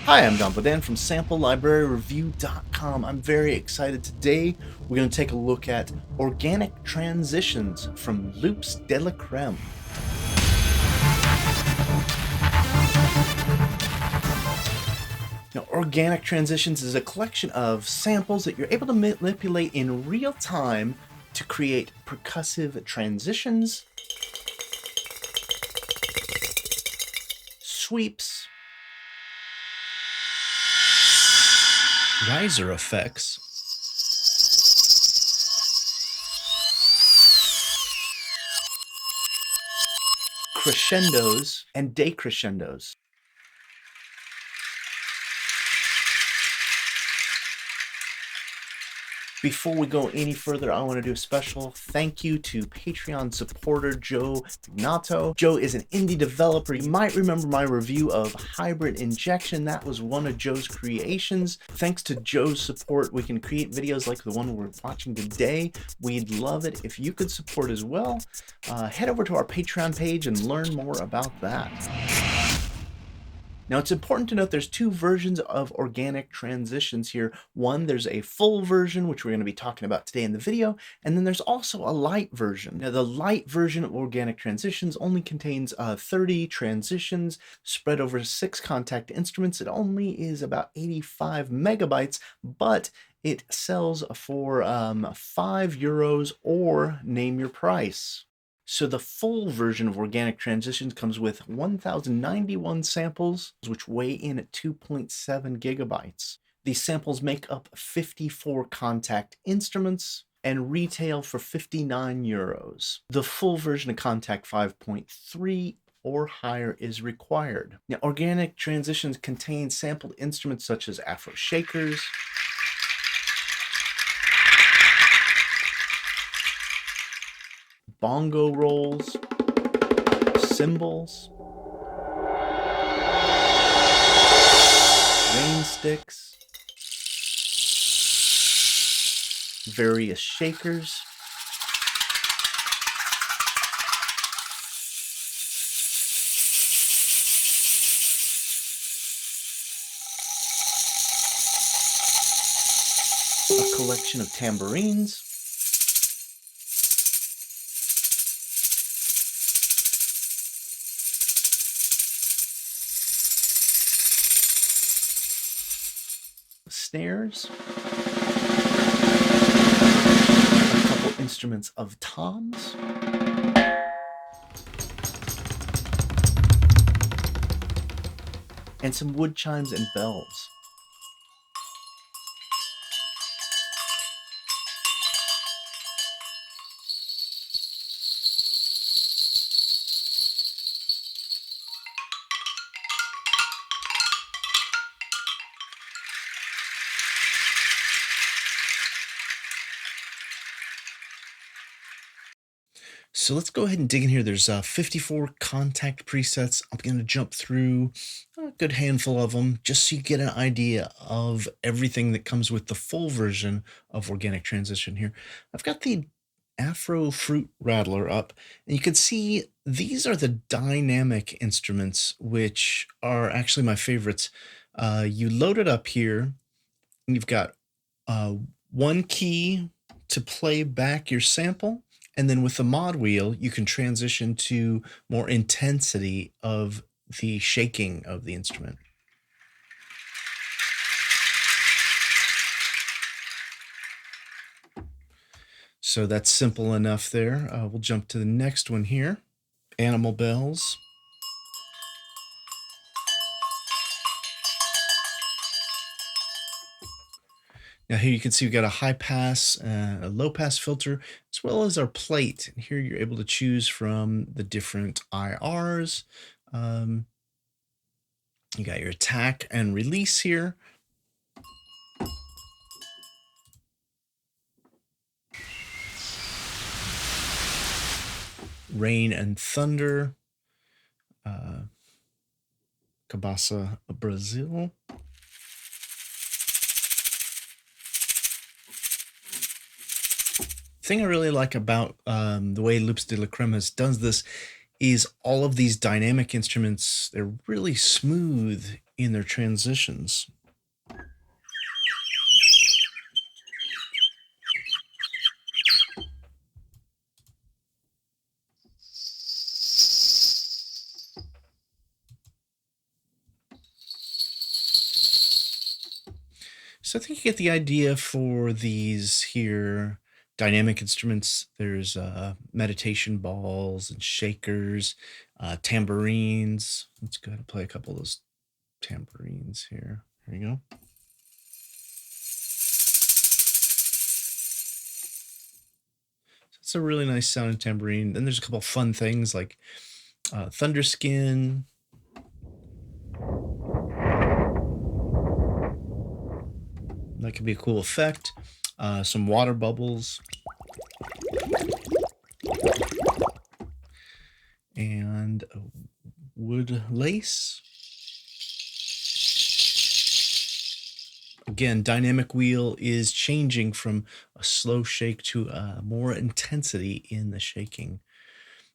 Hi, I'm John Bodan from SampleLibraryReview.com. I'm very excited today. We're going to take a look at organic transitions from Loops de la Creme. Now, organic transitions is a collection of samples that you're able to manipulate in real time to create percussive transitions, sweeps, riser effects, crescendos, and decrescendos. Before we go any further, I want to do a special thank you to Patreon supporter Joe Ignato. Joe is an indie developer. You might remember my review of Hybrid Injection. That was one of Joe's creations. Thanks to Joe's support, we can create videos like the one we're watching today. We'd love it if you could support as well. Head over to our Patreon page and learn more about that. Now, it's important to note there's two versions of organic transitions here. One, there's a full version, which we're going to be talking about today in the video, and then there's also a light version. Now, the light version of organic transitions only contains 30 transitions spread over 6 contact instruments. It only is about 85 megabytes, but it sells for €5 or name your price. So the full version of organic transitions comes with 1,091 samples, which weigh in at 2.7 gigabytes. These samples make up 54 contact instruments and retail for €59. The full version of Contact 5.3 or higher is required. Now, organic transitions contain sampled instruments such as Afro shakers, bongo rolls, cymbals, rain sticks, various shakers, a collection of tambourines, snares, a couple instruments of toms, and some wood chimes and bells. So let's go ahead and dig in here. There's 54 contact presets. I'm going to jump through a good handful of them just so you get an idea of everything that comes with the full version of Organic Transition here. I've got the Afro Fruit Rattler up, and you can see these are the dynamic instruments, which are actually my favorites. You load it up here, and you've got one key to play back your sample. And then with the mod wheel, you can transition to more intensity of the shaking of the instrument. So that's simple enough there. We'll jump to the next one here. Animal bells. Now here you can see we've got a high pass, a low pass filter, as well as our plate. And here you're able to choose from the different IRs. You got your attack and release here. Rain and thunder. Cabaça, Brazil. thing I really like about the way Loops de la Creme does this is all of these dynamic instruments. They're really smooth in their transitions. So I think you get the idea for these here dynamic instruments. There's meditation balls and shakers, tambourines. Let's go ahead and play a couple of those tambourines here. Here you go. It's a really nice sounding tambourine. Then there's a couple fun things like Thunderskin. That could be a cool effect. Some water bubbles. And a wood lace. Again, dynamic wheel is changing from a slow shake to more intensity in the shaking.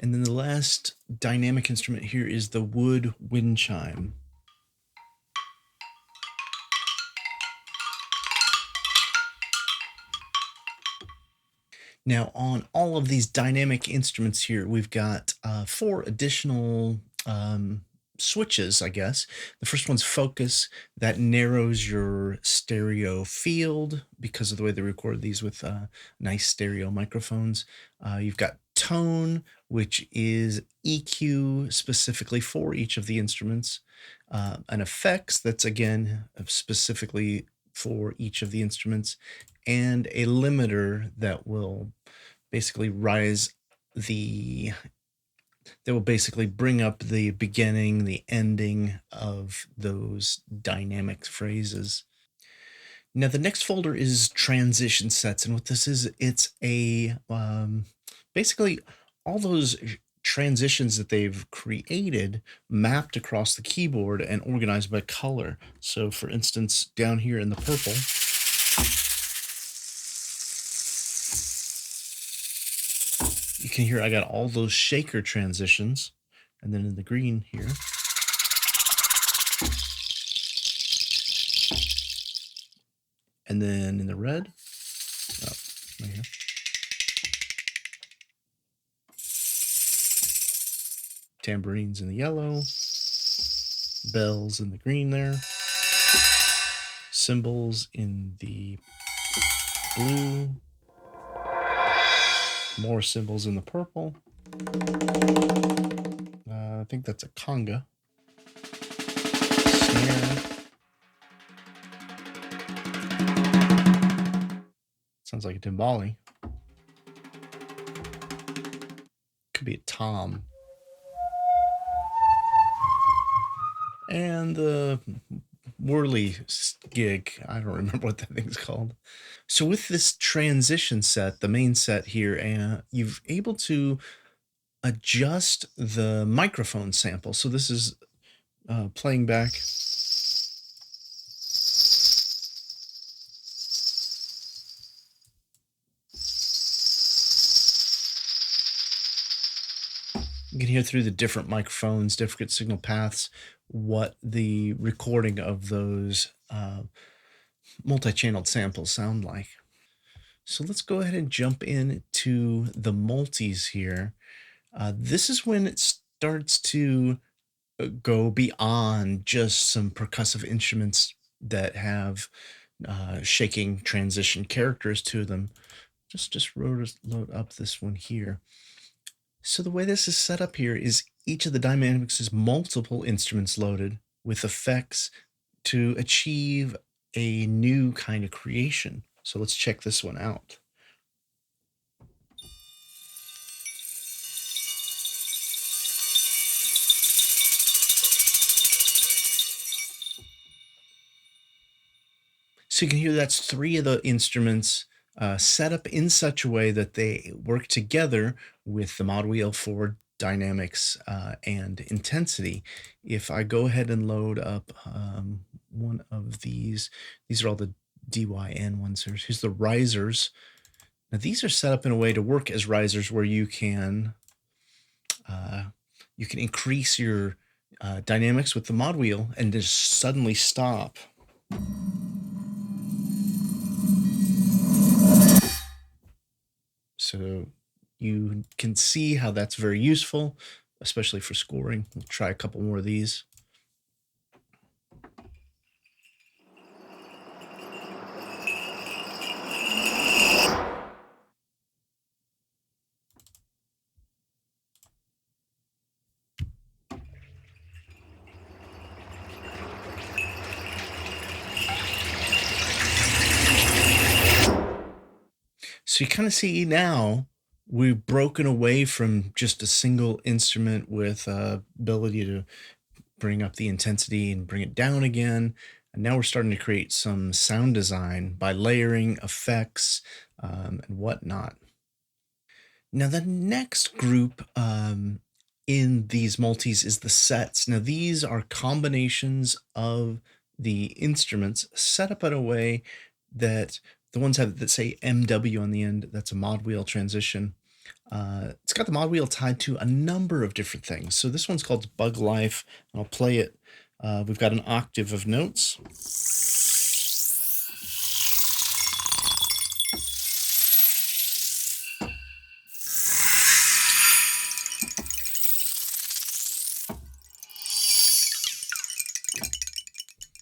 And then the last dynamic instrument here is the wood wind chime. Now, on all of these dynamic instruments here, we've got 4 additional switches, I guess. The first one's focus. That narrows your stereo field because of the way they record these with nice stereo microphones. You've got tone, which is EQ specifically for each of the instruments. An effects, that's again specifically for each of the instruments, and a limiter that will basically basically bring up the beginning, the ending of those dynamic phrases. Now the next folder is transition sets, and what this is, it's a basically all those transitions that they've created mapped across the keyboard and organized by color. So for instance, down here in the purple, you can hear I got all those shaker transitions. And then in the green here, and then in the red, oh, right here, tambourines in the yellow, bells in the green there, cymbals in the blue, more cymbals in the purple. I think that's a conga. Snare. Sounds like a timbali. Could be a tom. And the whirly gig. I don't remember what that thing's called. So with this transition set, the main set here, you've able to adjust the microphone sample. So this is playing back. You can hear through the different microphones, different signal paths, what the recording of those multi-channeled samples sound like. So let's go ahead and jump into the multis here. This is when it starts to go beyond just some percussive instruments that have shaking transition characters to them. Just load up this one here. So the way this is set up here is each of the dynamics is multiple instruments loaded with effects to achieve a new kind of creation. So let's check this one out. So you can hear that's 3 of the instruments set up in such a way that they work together with the mod wheel for dynamics and intensity. If I go ahead and load up one of these are all the DYN ones. Here's the risers. Now these are set up in a way to work as risers where you can increase your dynamics with the mod wheel and just suddenly stop. So you can see how that's very useful, especially for scoring. We'll try a couple more of these. So you kind of see now we've broken away from just a single instrument with ability to bring up the intensity and bring it down again. And now we're starting to create some sound design by layering effects and whatnot. Now, the next group in these multis is the sets. Now, these are combinations of the instruments set up in a way that the ones that say MW on the end, that's a mod wheel transition. It's got the mod wheel tied to a number of different things. So this one's called Bug Life. I'll play it. We've got an octave of notes.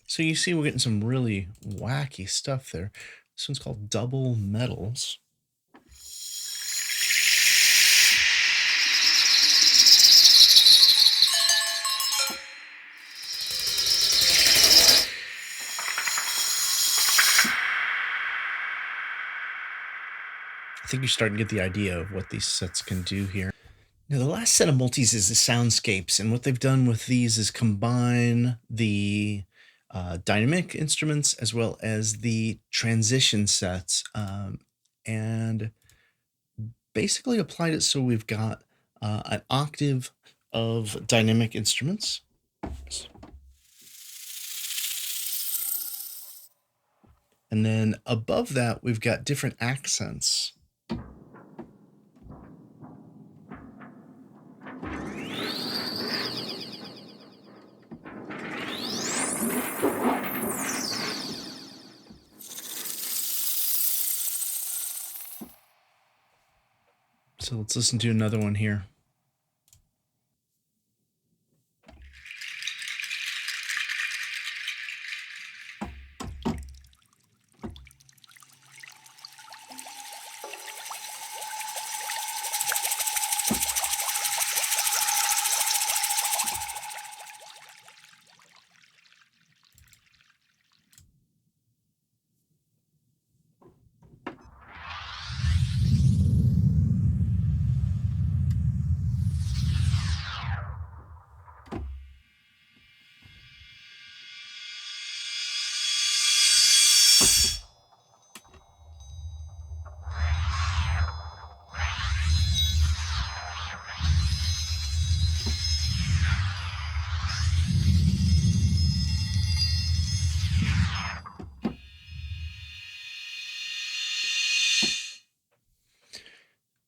So you see we're getting some really wacky stuff there. This one's called Double Metals. I think you're starting to get the idea of what these sets can do here. Now, the last set of multis is the Soundscapes, and what they've done with these is combine the dynamic instruments as well as the transition sets, and basically applied it so we've got an octave of dynamic instruments. And then above that, we've got different accents. So let's listen to another one here.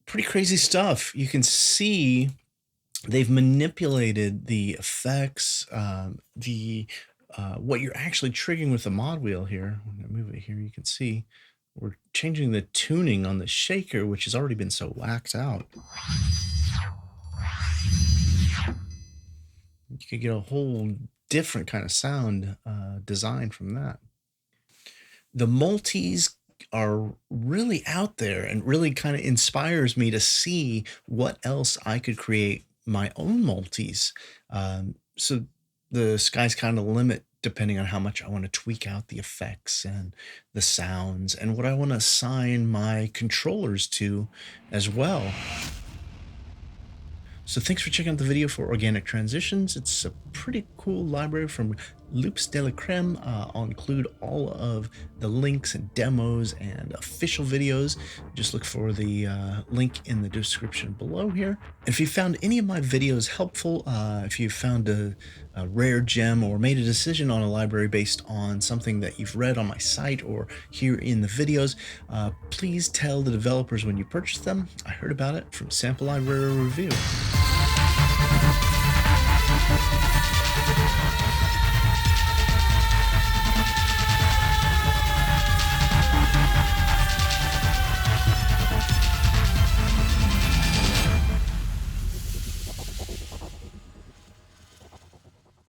Pretty crazy stuff. You can see they've manipulated the effects, what you're actually triggering with the mod wheel here. I'm gonna move it here. You can see we're changing the tuning on the shaker, which has already been so whacked out. You could get a whole different kind of sound design from that. The multis are really out there and really kind of inspires me to see what else I could create my own multis. So the sky's kind of the limit depending on how much I want to tweak out the effects and the sounds and what I want to assign my controllers to as well. So thanks for checking out the video for organic transitions. It's a pretty cool library from Loops de la Creme. I'll include all of the links and demos and official videos. Just look for the link in the description below here. If you found any of my videos helpful, if you found a rare gem or made a decision on a library based on something that you've read on my site or here in the videos, please tell the developers when you purchase them. I heard about it from Sample Library Review.